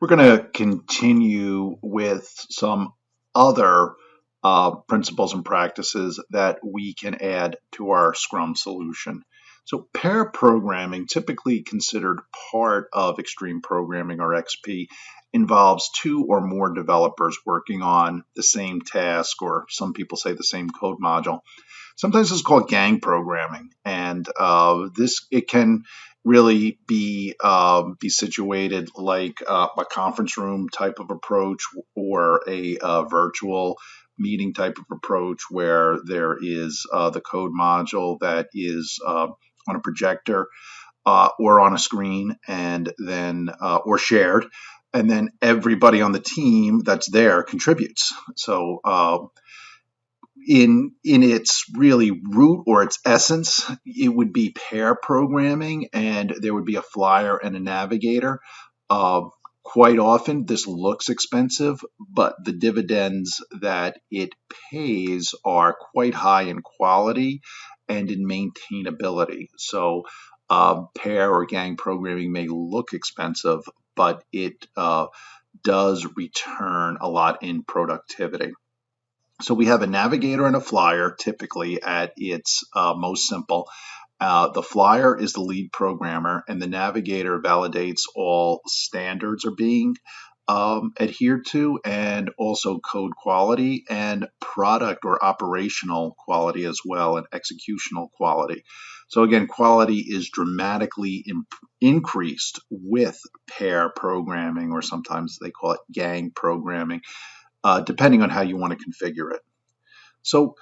We're going to continue with some other principles and practices that we can add to our Scrum solution. So, pair programming, typically considered part of extreme programming or XP, involves two or more developers working on the same task, or some people say the same code module. Sometimes it's called gang programming, and this it can really be situated like a conference room type of approach or a virtual meeting type of approach where there is the code module that is on a projector or on a screen, and then or shared, and then everybody on the team that's there contributes. So in its really root or its essence, it would be pair programming, and there would be a flyer and a navigator. Uh, Quite often, this looks expensive, but the dividends that it pays are quite high in quality and in maintainability. So, pair or gang programming may look expensive, but it does return a lot in productivity. So we have a navigator and a flyer, typically at its most simple. The flyer is the lead programmer, and the navigator validates all standards are being adhered to, and also code quality and product or operational quality as well, and executional quality. So again, quality is dramatically increased with pair programming, or sometimes they call it gang programming, depending on how you want to configure it. So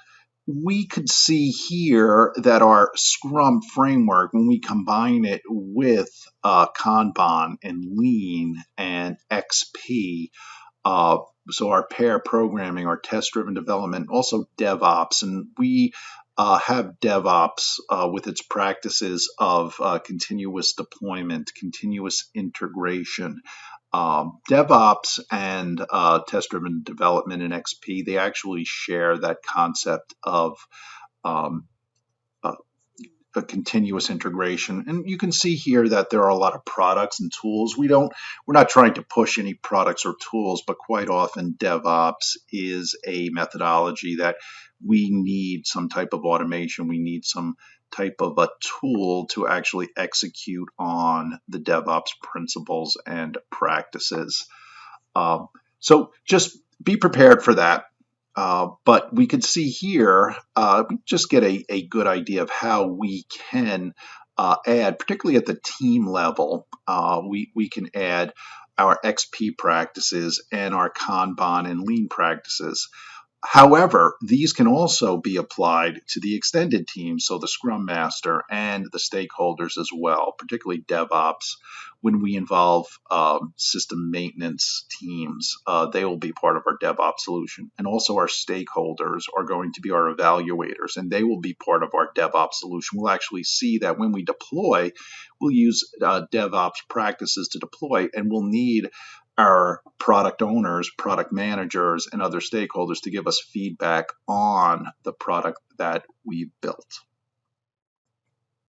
we could see here that our Scrum framework, when we combine it with Kanban and Lean and XP, uh, so our pair programming, our test-driven development, also DevOps, and we have DevOps with its practices of continuous deployment, continuous integration. DevOps and test-driven development in XP, they actually share that concept of um, uh, a continuous integration. And you can see here that there are a lot of products and tools. We're not trying to push any products or tools, but quite often DevOps is a methodology that we need some type of automation. We need some type of a tool to actually execute on the DevOps principles and practices. Um, so just be prepared for that. But we could see here, just get a good idea of how we can add, particularly at the team level, we can add our XP practices and our Kanban and Lean practices. However, these can also be applied to the extended team, so the Scrum Master and the stakeholders as well, particularly DevOps. When we involve system maintenance teams, they will be part of our DevOps solution. And also our stakeholders are going to be our evaluators, and they will be part of our DevOps solution. We'll actually see that when we deploy, we'll use DevOps practices to deploy, and we'll need our product owners, product managers, and other stakeholders to give us feedback on the product that we built.